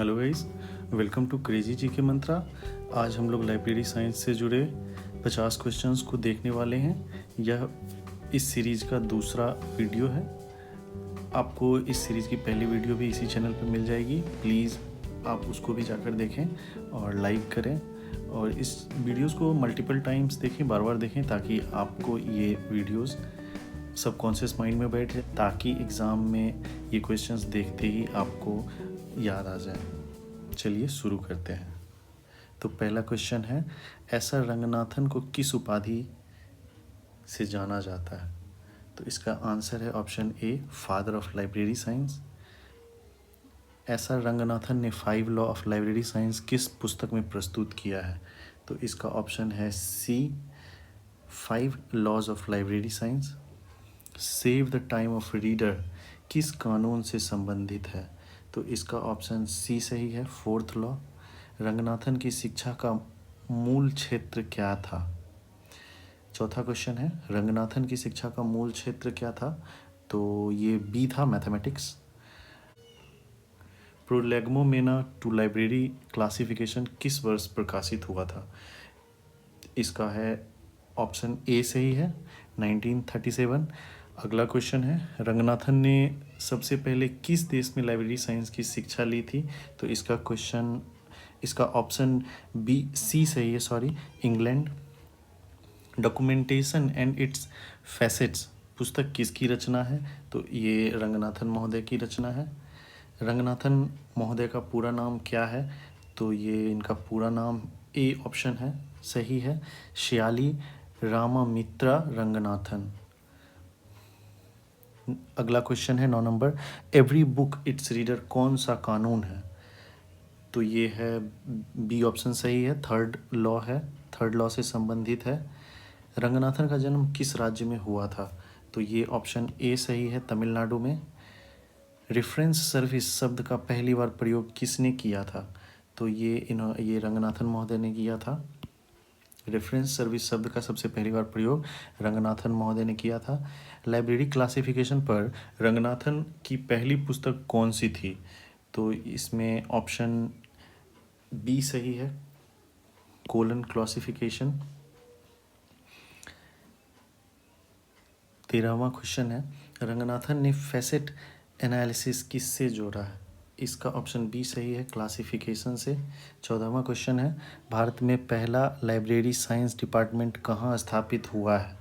Hello guys, welcome to crazy G K Mantra. आज हम लोग लाइब्रेरी साइंस से जुड़े 50 क्वेश्चंस को देखने वाले हैं। यह इस सीरीज़ का दूसरा वीडियो है। आपको इस सीरीज़ की पहली वीडियो भी इसी चैनल पर मिल जाएगी। प्लीज़ आप उसको भी जाकर देखें और लाइक करें और इस वीडियोस को मल्टीपल टाइम्स देखें, बार बार देखें, ताकि आपको ये वीडियोस सबकॉन्शियस माइंड में बैठे, ताकि एग्ज़ाम में ये क्वेश्चंस देखते ही आपको याद आ जाए। चलिए शुरू करते हैं। तो पहला क्वेश्चन है, एस आर रंगनाथन को किस उपाधि से जाना जाता है? तो इसका आंसर है option A, father of library science. S R Ranganathan ने 5 लॉ ऑफ लाइब्रेरी साइंस किस पुस्तक में प्रस्तुत किया है? तो इसका ऑप्शन है C, 5 laws of library science. Save the time of reader किस कानून से संबंधित है? तो इसका ऑप्शन सी सही है, 4th लॉ। रंगनाथन की शिक्षा का मूल क्षेत्र क्या था? चौथा क्वेश्चन है, रंगनाथन की शिक्षा का मूल क्षेत्र क्या था? तो ये बी था, mathematics. Prolegomena to library classification किस वर्ष प्रकाशित हुआ था? इसका है ऑप्शन ए सही है, 1937। अगला क्वेश्चन है, रंगनाथन ने सबसे पहले किस देश में लाइब्रेरी साइंस की शिक्षा ली थी? तो इसका ऑप्शन बी सी सही है, sorry, England. Documentation and it's facets पुस्तक किसकी रचना है? तो ये रंगनाथन महोदय की रचना है। रंगनाथन महोदय का पूरा नाम क्या है? तो ये इनका पूरा नाम ए ऑप्शन है, सही है, श्याली रामामित्रा रंगनाथन। अगला क्वेश्चन है 9 number, every book it's reader कौन सा कानून है? तो ये है बी ऑप्शन सही है, 3rd लॉ है, 3rd लॉ से संबंधित है। रंगनाथन का जन्म किस राज्य में हुआ था? तो ये ऑप्शन ए सही है, तमिलनाडु में। रेफरेंस सर्विस शब्द का पहली बार प्रयोग किसने किया था? तो ये रंगनाथन महोदय ने किया था। रेफरेंस सर्विस शब्द का सबसे पहली बार प्रयोग रंगनाथन महोदय ने किया था। लाइब्रेरी क्लासिफिकेशन पर रंगनाथन की पहली पुस्तक कौन सी थी? तो इसमें ऑप्शन बी सही है, कोलन क्लासिफिकेशन। 13वां क्वेश्चन है, रंगनाथन ने फैसेट एनालिसिस किससे जोड़ा है? इसका ऑप्शन बी सही है, क्लासिफिकेशन से। 14वां क्वेश्चन है, भारत में पहला लाइब्रेरी साइंस डिपार्टमेंट कहाँ स्थापित हुआ है?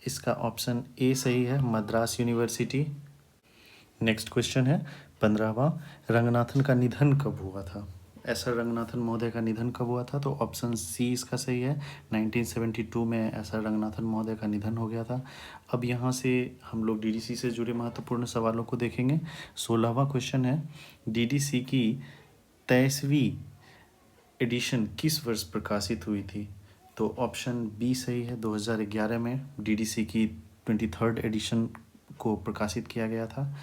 इसका ऑप्शन ए सही है, मद्रास यूनिवर्सिटी। नेक्स्ट क्वेश्चन है 15वां, रंगनाथन का निधन कब हुआ था? एस आर रंगनाथन महोदय का निधन कब हुआ था? तो ऑप्शन सी इसका सही है, 1972 में एस आर रंगनाथन महोदय का निधन हो गया था। अब यहाँ से हम लोग डीडीसी से जुड़े महत्वपूर्ण सवालों को देखेंगे। 16वां क्वेश्चन है, डीडीसी की 23वीं एडिशन किस वर्ष प्रकाशित हुई थी? तो ऑप्शन बी सही है, 2011 में डीडीसी की 23rd एडिशन को प्रकाशित किया गया था।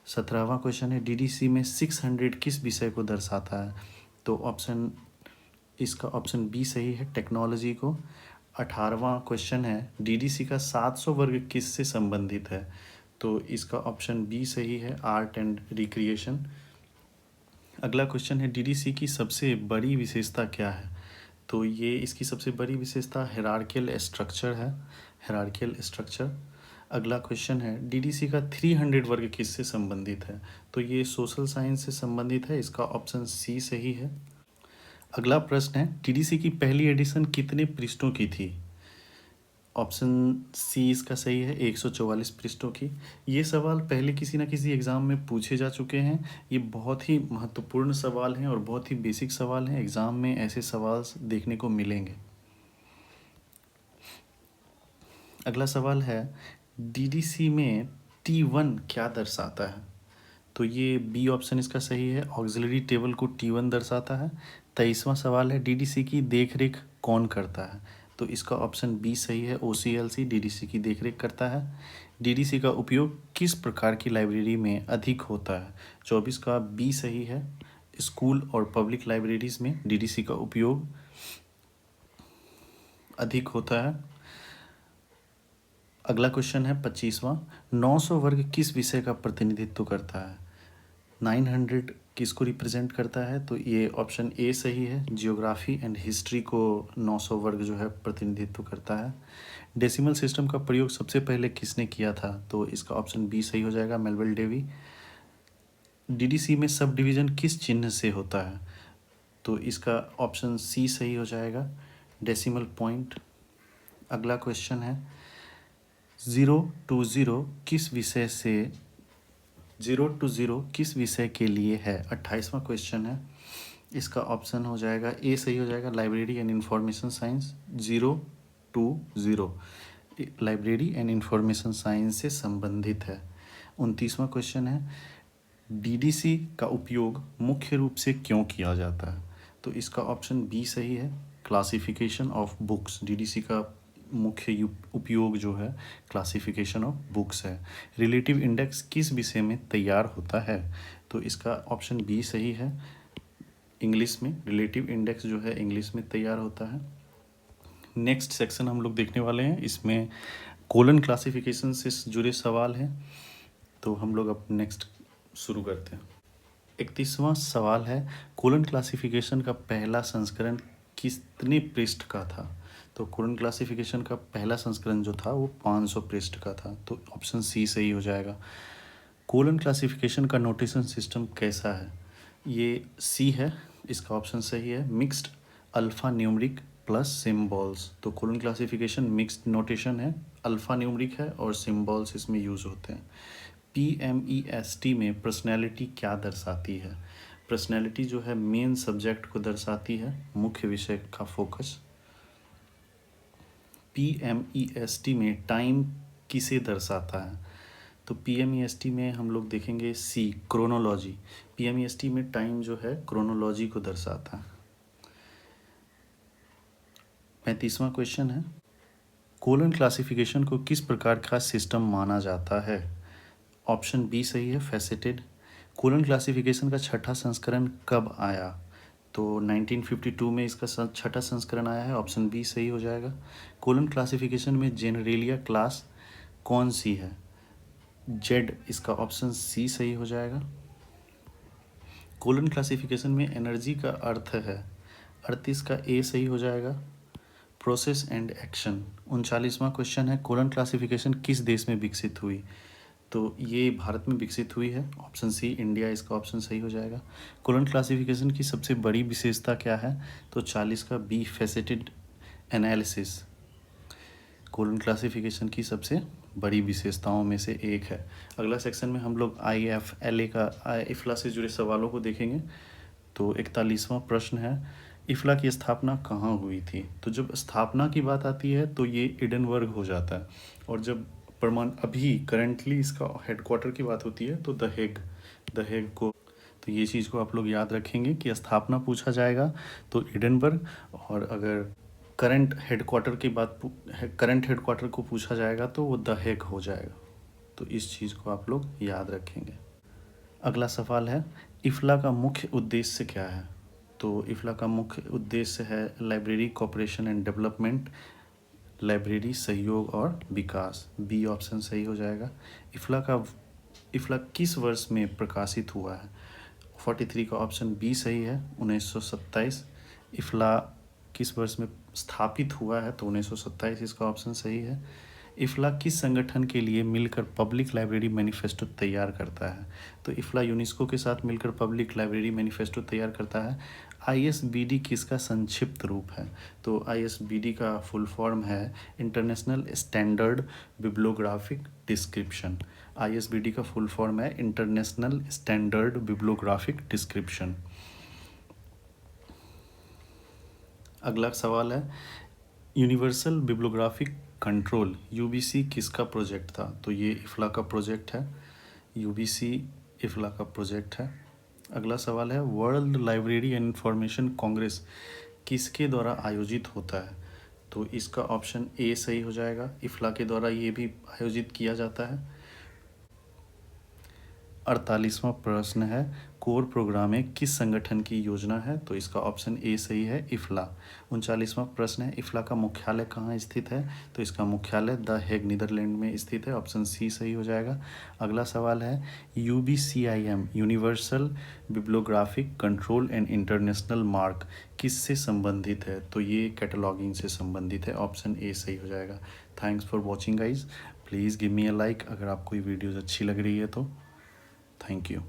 17वां क्वेश्चन है, डीडीसी में 600 किस विषय को दर्शाता है? तो इसका ऑप्शन बी सही है, टेक्नोलॉजी को। 18वां क्वेश्चन है, डीडीसी का 700 वर्ग किससे संबंधित है? तो इसका ऑप्शन बी सही है, आर्ट एंड रिक्रिएशन। अगला क्वेश्चन है, डीडीसी की सबसे बड़ी विशेषता क्या है? तो ये इसकी सबसे बड़ी विशेषता हायरार्कियल स्ट्रक्चर है, हायरार्कियल स्ट्रक्चर। अगला क्वेश्चन है, डीडीसी का 300 वर्ग किससे संबंधित है? तो ये सोशल साइंस से संबंधित है, इसका ऑप्शन सी सही है। अगला प्रश्न है, डीडीसी की पहली एडिशन कितने पृष्ठों की थी? ऑप्शन सी इसका सही है, 144 पृष्ठों की। ये सवाल पहले किसी ना किसी एग्ज़ाम में पूछे जा चुके हैं। ये बहुत ही महत्वपूर्ण सवाल हैं और बहुत ही बेसिक सवाल हैं। एग्ज़ाम में ऐसे सवाल देखने को मिलेंगे। अगला सवाल है, डीडीसी में T1 क्या दर्शाता है? तो ये बी ऑप्शन इसका सही है, ऑक्सिलरी टेबल को T1 दर्शाता है। 23वां सवाल है, डीडीसी की देखरेख कौन करता है? तो इसका ऑप्शन बी सही है, OCLC डीडीसी की देखरेख करता है। डीडीसी का उपयोग किस प्रकार की लाइब्रेरी में अधिक होता है? 24 का बी सही है, स्कूल और पब्लिक लाइब्रेरीज में डीडीसी का उपयोग अधिक होता है। अगला क्वेश्चन है 25वां, 900 वर्ग किस विषय का प्रतिनिधित्व करता है? 900 किसको रिप्रेजेंट करता है, तो ये ऑप्शन ए सही है, जियोग्राफी एंड हिस्ट्री को 900 वर्ग जो है प्रतिनिधित्व करता है। डेसिमल सिस्टम का प्रयोग सबसे पहले किसने किया था, तो इसका ऑप्शन बी सही हो जाएगा, मेलविल डेवी। डीडीसी में सब डिवीज़न किस चिन्ह से होता है, तो इसका ऑप्शन सी सही हो जाएगा, डेसिमल पॉइंट। अगला क्वेश्चन है 0 to 0 किस विषय से 0 to 0 किस विषय के लिए है, 28वां क्वेश्चन है। इसका ऑप्शन हो जाएगा ए सही हो जाएगा, library and information science. 0 to 0 library and information science से संबंधित है। 29वां क्वेश्चन है डीडीसी का उपयोग मुख्य रूप से क्यों किया जाता है, तो इसका ऑप्शन बी सही है, क्लासिफिकेशन ऑफ बुक्स। डीडीसी का मुख्य उपयोग जो है क्लासिफिकेशन ऑफ बुक्स है। रिलेटिव इंडेक्स किस विषय में तैयार होता है, तो इसका ऑप्शन बी सही है, इंग्लिश में। रिलेटिव इंडेक्स जो है इंग्लिश में तैयार होता है। नेक्स्ट सेक्शन हम लोग देखने वाले हैं, इसमें कोलन क्लासिफिकेशन से जुड़े सवाल हैं, तो हम लोग अब नेक्स्ट शुरू करते हैं। 31वां सवाल है कोलन क्लासिफिकेशन का पहला संस्करण कितने पृष्ठ का था, तो कोलन क्लासिफिकेशन का पहला संस्करण जो था वो 500 पृष्ठ का था, तो ऑप्शन सी सही हो जाएगा। कोलन क्लासिफिकेशन का नोटेशन सिस्टम कैसा है, ये सी है, इसका ऑप्शन सही है, mixed alpha numeric plus symbols. तो कोलन क्लासिफिकेशन मिक्स्ड नोटेशन है, अल्फ़ा न्यूमरिक है और सिम्बॉल्स इसमें यूज़ होते हैं। PMEST में पर्सनैलिटी क्या दर्शाती है, पर्सनैलिटी जो है मेन सब्जेक्ट को दर्शाती है, मुख्य विषय का फोकस। PMEST में टाइम किसे दर्शाता है, तो PMEST में हम लोग देखेंगे सी, क्रोनोलॉजी। PMEST में टाइम जो है क्रोनोलॉजी को दर्शाता है। 35वां क्वेश्चन है कोलन क्लासिफिकेशन को किस प्रकार का सिस्टम माना जाता है, ऑप्शन बी सही है, फैसेटेड। कोलन क्लासिफिकेशन का छठा संस्करण कब आया, तो 1952 में इसका छठा संस्करण आया है, ऑप्शन बी सही हो जाएगा। कोलन क्लासिफिकेशन में जेनरेलिया क्लास कौन सी है, जेड, इसका ऑप्शन सी सही हो जाएगा। कोलन क्लासिफिकेशन में एनर्जी का अर्थ है, 38 का ए सही हो जाएगा, प्रोसेस एंड एक्शन। 39वां क्वेश्चन है कोलन क्लासिफिकेशन किस देश में विकसित हुई, तो ये भारत में विकसित हुई है, ऑप्शन सी इंडिया, इसका ऑप्शन सही हो जाएगा। कोलन क्लासिफिकेशन की सबसे बड़ी विशेषता क्या है, तो 40 का B, faceted analysis colon classification की सबसे बड़ी विशेषताओं में से एक है। अगला सेक्शन में हम लोग IFLA का इफ्ला से जुड़े सवालों को देखेंगे। तो 41वां प्रश्न है इफ्ला की स्थापना कहाँ हुई थी, तो जब स्थापना की बात आती है तो ये एडनबर्ग हो जाता है, और जब अभी करेंटली इसका हेडक्वार्टर की बात होती है तो द हेग को, तो ये चीज़ को आप लोग याद रखेंगे कि स्थापना पूछा जाएगा तो एडनबर्ग, और अगर करंट हेडक्वार्टर को पूछा जाएगा तो वो द हेग हो जाएगा, तो इस चीज़ को आप लोग याद रखेंगे। अगला सवाल है इफ्ला का मुख्य उद्देश्य क्या है, तो इफ्ला का मुख्य उद्देश्य है library cooperation and development, library सहयोग और विकास, बी ऑप्शन सही हो जाएगा। इफ्ला किस वर्ष में प्रकाशित हुआ है, 43 का ऑप्शन बी सही है, 1927। इफ्ला किस वर्ष में स्थापित हुआ है, तो 1927, इसका ऑप्शन सही है। इफ्ला किस संगठन के लिए मिलकर पब्लिक लाइब्रेरी मैनिफेस्टो तैयार करता है, तो इफ्ला यूनेस्को के साथ मिलकर पब्लिक लाइब्रेरी मैनिफेस्टो तैयार करता है। ISBD किसका संक्षिप्त रूप है, तो ISBD का फुल फॉर्म है international standard bibliographic description. ISBD का फुल फॉर्म है इंटरनेशनल स्टैंडर्ड बिब्लियोग्राफिक डिस्क्रिप्शन। अगला सवाल है यूनिवर्सल बिब्लियोग्राफिक कंट्रोल UBC किसका प्रोजेक्ट था, तो ये इफ्ला का प्रोजेक्ट है, UBC इफ्ला का प्रोजेक्ट है। अगला सवाल है world library and information Congress किसके द्वारा आयोजित होता है, तो इसका ऑप्शन ए सही हो जाएगा, इफ्ला के द्वारा ये भी आयोजित किया जाता है। 48वां प्रश्न है, कोर प्रोग्रामिंग किस संगठन की योजना है? तो इसका ऑप्शन ए सही है, इफ्ला। 39वां प्रश्न है, इफ्ला का मुख्यालय कहाँ स्थित है? तो इसका मुख्यालय द हेग नीदरलैंड में स्थित है। ऑप्शन सी सही हो जाएगा। अगला सवाल है, UBCIM universal bibliographic control and international MARC किससे संबंधित है? तो ये कैटलॉगिंग से संबंधित है। ऑप्शन ए सही हो जाएगा। Thanks for watching guys. Please give me a like अगर आपको ये वीडियोज़ अच्छी लग रही है तो। Thank you.